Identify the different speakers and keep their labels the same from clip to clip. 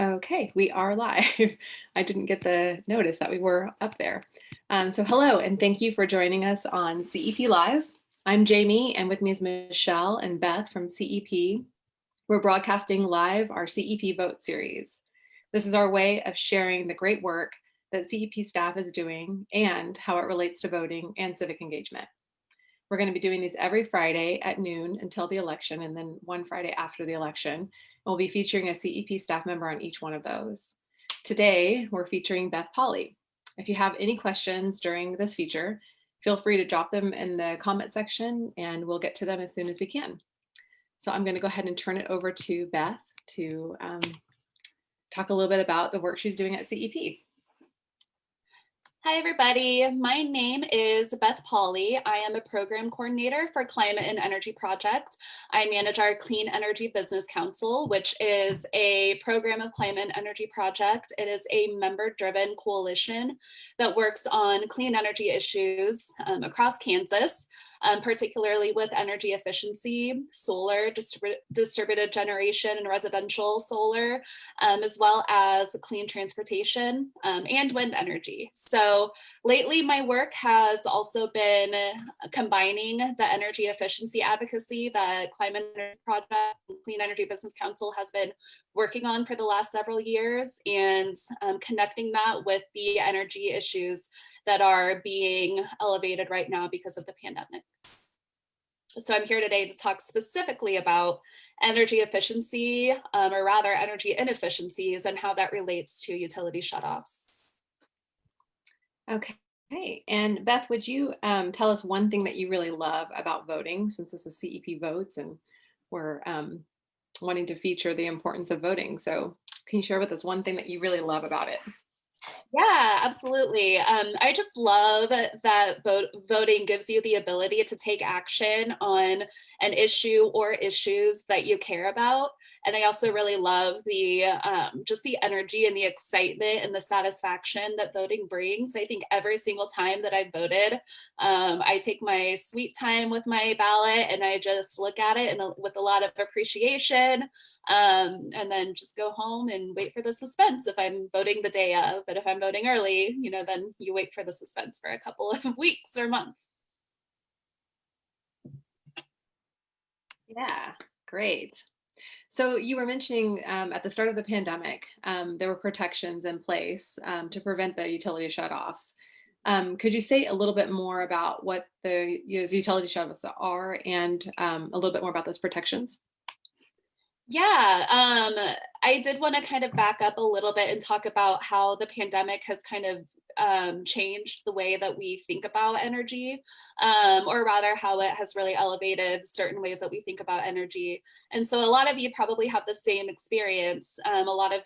Speaker 1: Okay, we are live. I didn't get the notice that we were up there. So hello, and thank you for joining us on CEP Live. I'm Jamie, and with me is Michelle and Beth from CEP. We're broadcasting live our CEP Vote series. This is our way of sharing the great work that CEP staff is doing and how it relates to voting and civic engagement. We're going to be doing these every Friday at noon until the election, and then one Friday after the election. We'll be featuring a CEP staff member on each one of those. Today, we're featuring Beth Pauley. If you have any questions during this feature, feel free to drop them in the comment section and we'll get to them as soon as we can. So I'm going to go ahead and turn it over to Beth to talk a little bit about the work she's doing at CEP.
Speaker 2: Hi, everybody. My name is Beth Pauley. I am a program coordinator for Climate and Energy Project. I manage our Clean Energy Business Council, which is a program of Climate and Energy Project. It is a member-driven coalition that works on clean energy issues across Kansas. Particularly with energy efficiency, solar, distributed generation and residential solar, as well as clean transportation and wind energy. So lately my work has also been combining the energy efficiency advocacy that Climate Energy Project and Clean Energy Business Council has been working on for the last several years and connecting that with the energy issues that are being elevated right now because of the pandemic. So I'm here today to talk specifically about energy efficiency, or rather energy inefficiencies, and how that relates to utility shutoffs.
Speaker 1: Okay, and Beth, would you tell us one thing that you really love about voting, since this is CEP Votes and we're wanting to feature the importance of voting. So can you share with us one thing that you really love about it?
Speaker 2: Yeah, absolutely. I just love that voting gives you the ability to take action on an issue or issues that you care about. And I also really love the just the energy and the excitement and the satisfaction that voting brings. I think every single time that I've voted, I take my sweet time with my ballot and I just look at it and with a lot of appreciation. And then just go home and wait for the suspense if I'm voting the day of. But if I'm voting early, then you wait for the suspense for a couple of weeks or months.
Speaker 1: Yeah, great. So you were mentioning at the start of the pandemic, there were protections in place to prevent the utility shutoffs. Could you say a little bit more about what the utility shutoffs are and a little bit more about those protections?
Speaker 2: Yeah, I did want to kind of back up a little bit and talk about how the pandemic has kind of changed the way that we think about energy, or rather how it has really elevated certain ways that we think about energy. And so a lot of you probably have the same experience. A lot of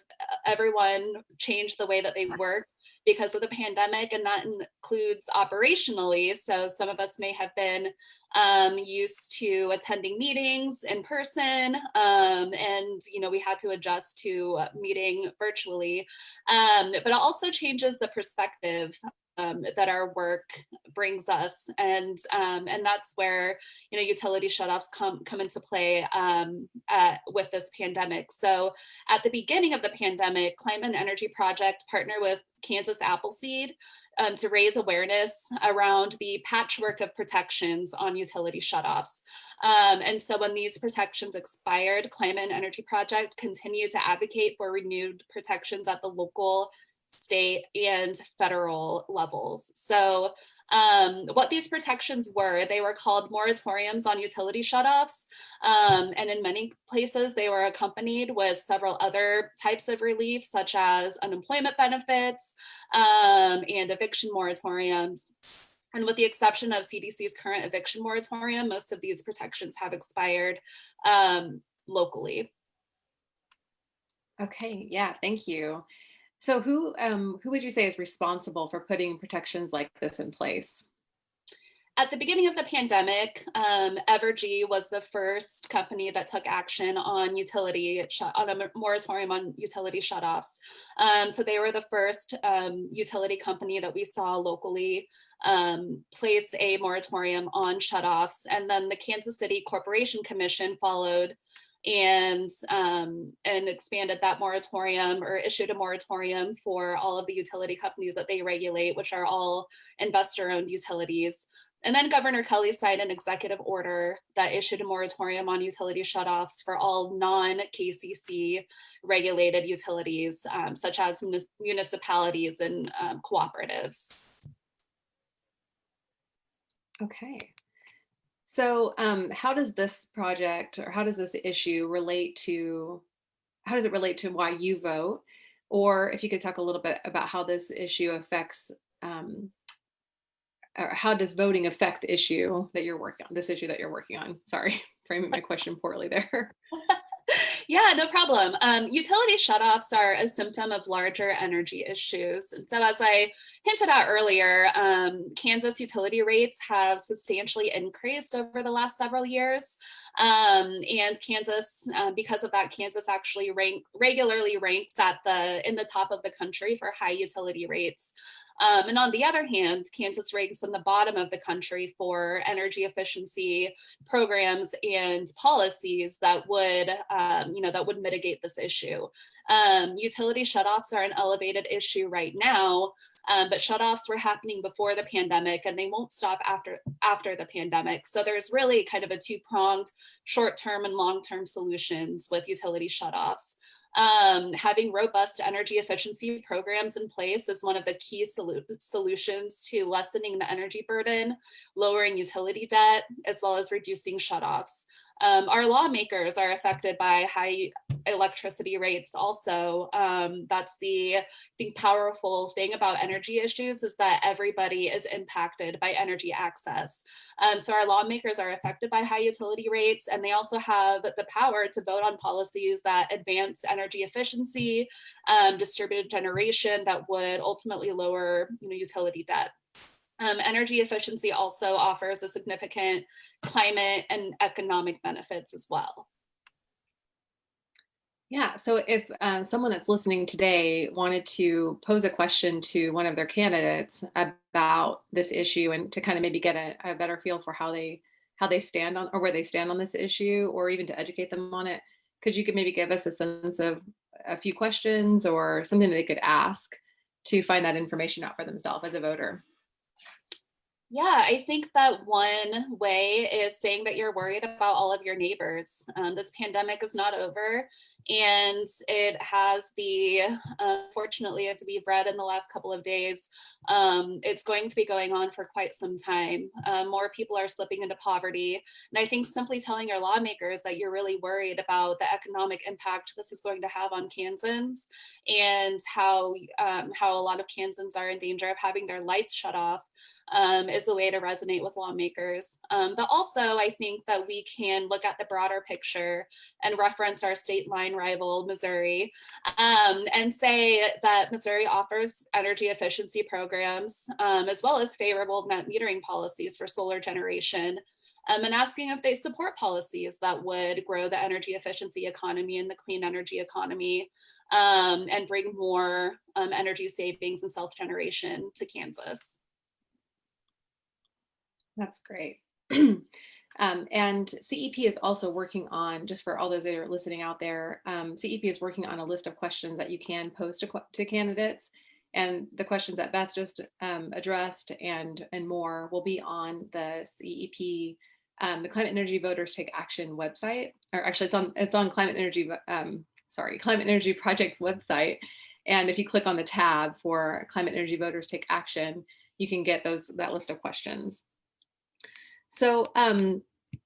Speaker 2: everyone changed the way that they work because of the pandemic, and that includes operationally. So some of us may have been used to attending meetings in person, and we had to adjust to meeting virtually. But it also changes the perspective that our work brings us, and that's where utility shutoffs come into play with this pandemic. So at the beginning of the pandemic, Climate and Energy Project partnered with Kansas Appleseed to raise awareness around the patchwork of protections on utility shutoffs. And so when these protections expired, Climate and Energy Project continued to advocate for renewed protections at the local, state, and federal levels. So what these protections were, they were called moratoriums on utility shutoffs. And in many places, they were accompanied with several other types of relief, such as unemployment benefits and eviction moratoriums. And with the exception of CDC's current eviction moratorium, most of these protections have expired locally.
Speaker 1: Okay, yeah, thank you. So who would you say is responsible for putting protections like this in place?
Speaker 2: At the beginning of the pandemic, Evergy was the first company that took action on on a moratorium on utility shutoffs. So they were the first utility company that we saw locally place a moratorium on shutoffs. And then the Kansas City Corporation Commission followed and expanded that moratorium, or issued a moratorium for all of the utility companies that they regulate, which are all investor-owned utilities. And then Governor Kelly signed an executive order that issued a moratorium on utility shutoffs for all non-KCC regulated utilities, such as municipalities and cooperatives.
Speaker 1: Okay. So how does this project, or how does this issue relate to, how does it relate to why you vote? Or if you could talk a little bit about how this issue affects, or how does voting affect the issue that you're working on, this issue that you're working on? Sorry, framing my question poorly there.
Speaker 2: Yeah, no problem. Utility shutoffs are a symptom of larger energy issues. And so, as I hinted at earlier, Kansas utility rates have substantially increased over the last several years. And Kansas, because of that, Kansas actually regularly ranks in the top of the country for high utility rates. And on the other hand, Kansas ranks in the bottom of the country for energy efficiency programs and policies that would, that would mitigate this issue. Utility shutoffs are an elevated issue right now, but shutoffs were happening before the pandemic, and they won't stop after the pandemic. So there's really kind of a two-pronged short-term and long-term solutions with utility shutoffs. Having robust energy efficiency programs in place is one of the key solutions to lessening the energy burden, lowering utility debt, as well as reducing shutoffs. Our lawmakers are affected by high electricity rates also. That's the powerful thing about energy issues, is that everybody is impacted by energy access. So our lawmakers are affected by high utility rates, and they also have the power to vote on policies that advance energy efficiency, distributed generation that would ultimately lower utility debt. Energy efficiency also offers a significant climate and economic benefits as well.
Speaker 1: Yeah, so if someone that's listening today wanted to pose a question to one of their candidates about this issue, and to kind of maybe get a better feel for how they stand on, or where they stand on this issue, or even to educate them on it, could you maybe give us a sense of a few questions or something that they could ask to find that information out for themselves as a voter?
Speaker 2: Yeah, I think that one way is saying that you're worried about all of your neighbors. This pandemic is not over, and it has fortunately, as we've read in the last couple of days, it's going to be going on for quite some time. More people are slipping into poverty. And I think simply telling your lawmakers that you're really worried about the economic impact this is going to have on Kansans, and how a lot of Kansans are in danger of having their lights shut off, is a way to resonate with lawmakers. But also, I think that we can look at the broader picture and reference our state line rival, Missouri, and say that Missouri offers energy efficiency programs, as well as favorable net metering policies for solar generation. And asking if they support policies that would grow the energy efficiency economy and the clean energy economy, and bring more energy savings and self-generation to Kansas.
Speaker 1: That's great. And CEP is also working on, just for all those that are listening out there, CEP is working on a list of questions that you can pose to candidates. And the questions that Beth just addressed and more will be on the CEP, the Climate Energy Voters Take Action website, or actually it's on Climate Energy Project's website. And if you click on the tab for Climate Energy Voters Take Action, you can get that list of questions. So I'm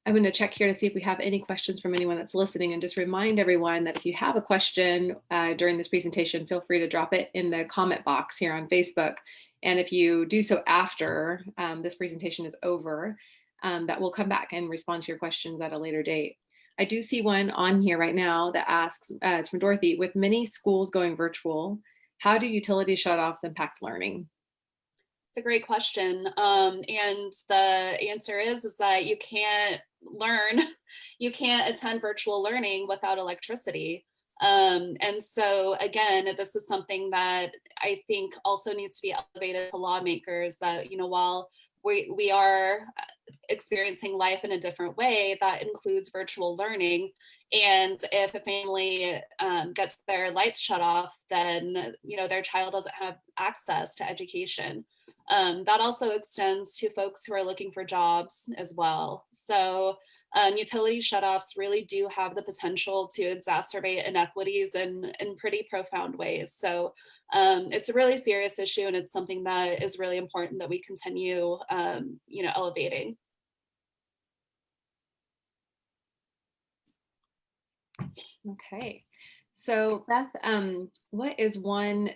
Speaker 1: going to check here to see if we have any questions from anyone that's listening, and just remind everyone that if you have a question during this presentation, feel free to drop it in the comment box here on Facebook. And if you do so after this presentation is over, that will come back and respond to your questions at a later date. I do see one on here right now that asks, it's from Dorothy: with many schools going virtual, how do utility shutoffs impact learning?
Speaker 2: It's a great question. And the answer is that you can't attend virtual learning without electricity. And so again, this is something that I think also needs to be elevated to lawmakers, that, while we are experiencing life in a different way that includes virtual learning. And if a family gets their lights shut off, then their child doesn't have access to education. That also extends to folks who are looking for jobs as well. So utility shutoffs really do have the potential to exacerbate inequities in pretty profound ways. So it's a really serious issue, and it's something that is really important that we continue, elevating.
Speaker 1: Okay. So Beth, what is one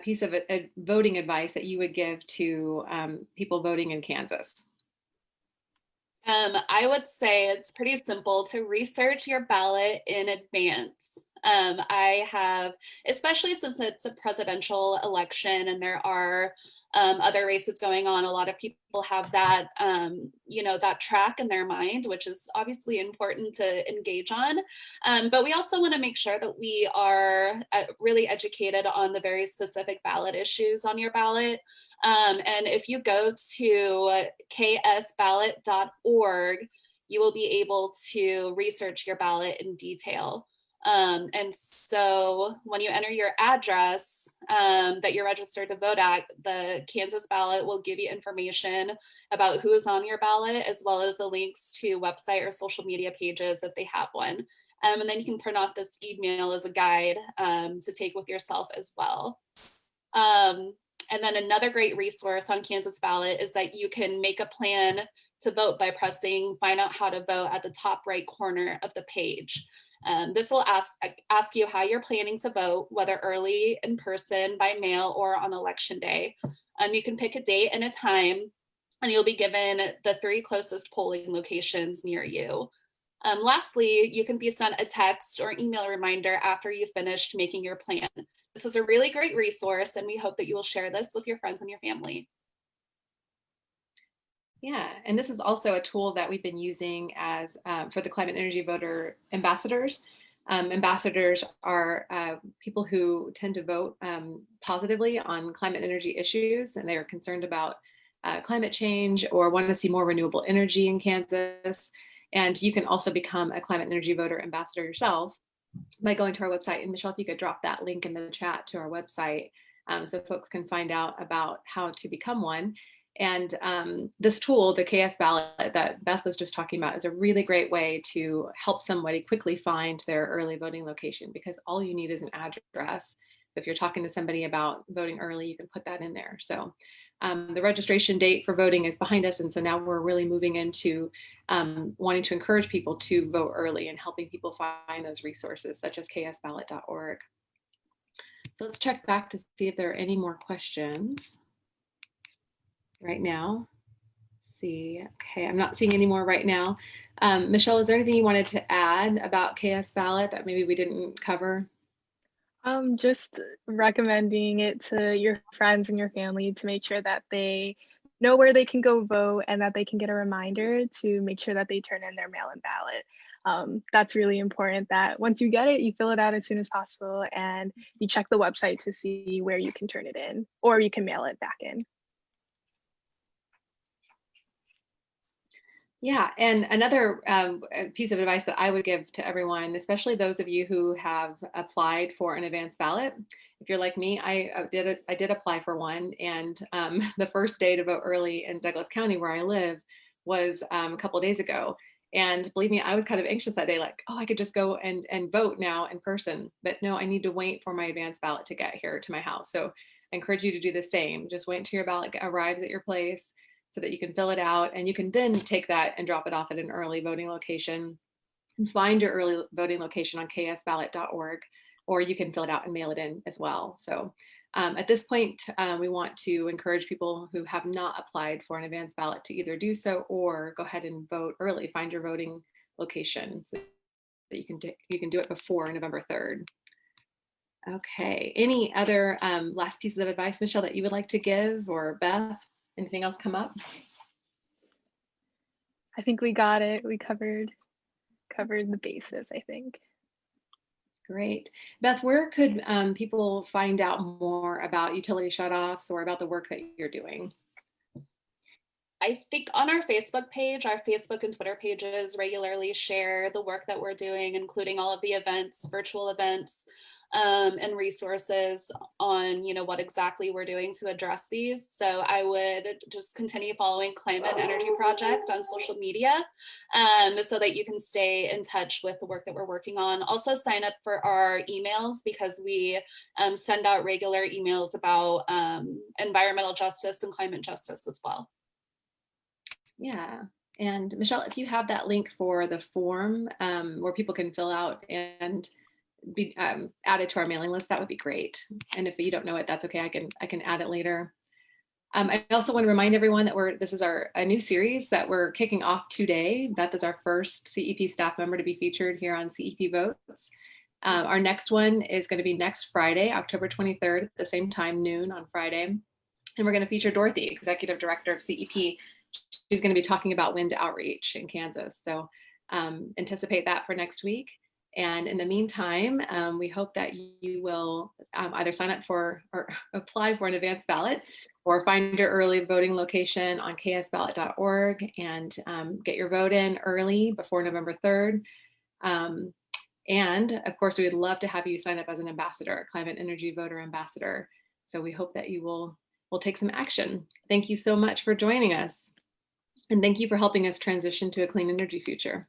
Speaker 1: piece of voting advice that you would give to people voting in Kansas?
Speaker 2: I would say it's pretty simple to research your ballot in advance. I have, especially since it's a presidential election and there are other races going on, a lot of people have that, that track in their mind, which is obviously important to engage on. But we also want to make sure that we are really educated on the very specific ballot issues on your ballot. And if you go to ksballot.org, you will be able to research your ballot in detail. And so when you enter your address that you're registered to vote at, the Kansas ballot will give you information about who is on your ballot, as well as the links to website or social media pages if they have one. And then you can print off this email as a guide to take with yourself as well. And then another great resource on Kansas Ballot is that you can make a plan to vote by pressing Find Out How to Vote at the top right corner of the page. This will ask you how you're planning to vote, whether early, in person, by mail, or on election day. You can pick a date and a time, and you'll be given the 3 closest polling locations near you. Lastly, you can be sent a text or email reminder after you've finished making your plan. This is a really great resource, and we hope that you will share this with your friends and your family.
Speaker 1: Yeah, and this is also a tool that we've been using as for the climate energy voter ambassadors. Ambassadors are people who tend to vote positively on climate energy issues, and they are concerned about climate change or want to see more renewable energy in Kansas. And you can also become a climate energy voter ambassador yourself by going to our website. And Michelle, if you could drop that link in the chat to our website so folks can find out about how to become one. And this tool, the KS ballot that Beth was just talking about, is a really great way to help somebody quickly find their early voting location, because all you need is an address. So if you're talking to somebody about voting early, you can put that in there. So the registration date for voting is behind us. And so now we're really moving into wanting to encourage people to vote early and helping people find those resources such as ksballot.org. So let's check back to see if there are any more questions right now. Let's see, okay, I'm not seeing any more right now. Michelle, is there anything you wanted to add about KS Ballot that maybe we didn't cover?
Speaker 3: Just recommending it to your friends and your family to make sure that they know where they can go vote and that they can get a reminder to make sure that they turn in their mail-in ballot. That's really important, that once you get it, you fill it out as soon as possible and you check the website to see where you can turn it in, or you can mail it back in.
Speaker 1: Yeah, and another piece of advice that I would give to everyone, especially those of you who have applied for an advanced ballot, if you're like me, I did apply for one, and the first day to vote early in Douglas County, where I live, was a couple of days ago. And believe me, I was kind of anxious that day, like, oh, I could just go and vote now in person. But no, I need to wait for my advanced ballot to get here to my house. So I encourage you to do the same. Just wait until your ballot arrives at your place, so that you can fill it out, and you can then take that and drop it off at an early voting location and find your early voting location on ksballot.org, or you can fill it out and mail it in as well. So at this point, we want to encourage people who have not applied for an advanced ballot to either do so or go ahead and vote early, find your voting location so that you can do it before November 3rd. Okay, any other last pieces of advice, Michelle, that you would like to give, or Beth? Anything else come up?
Speaker 3: I think we got it. We covered the bases, I think.
Speaker 1: Great. Beth, where could people find out more about utility shutoffs or about the work that you're doing?
Speaker 2: I think on our Facebook page, our Facebook and Twitter pages regularly share the work that we're doing, including all of the events, virtual events, and resources on, what exactly we're doing to address these. So I would just continue following Climate and Energy Project on social media, so that you can stay in touch with the work that we're working on. Also sign up for our emails, because we send out regular emails about environmental justice and climate justice as well.
Speaker 1: Yeah. And Michelle, if you have that link for the form where people can fill out and be added to our mailing list, that would be great. And if you don't know it, that's okay. I can add it later. I also want to remind everyone that this is a new series that we're kicking off today. Beth is our first CEP staff member to be featured here on CEP Votes. Our next one is going to be next Friday, October 23rd, at the same time, noon on Friday. And we're going to feature Dorothy, Executive Director of CEP. She's going to be talking about wind outreach in Kansas. So anticipate that for next week. And in the meantime, we hope that you will either sign up for or apply for an advanced ballot, or find your early voting location on ksballot.org and get your vote in early before November 3rd. And of course, we would love to have you sign up as an ambassador, a climate energy voter ambassador. So we hope that you will take some action. Thank you so much for joining us. And thank you for helping us transition to a clean energy future.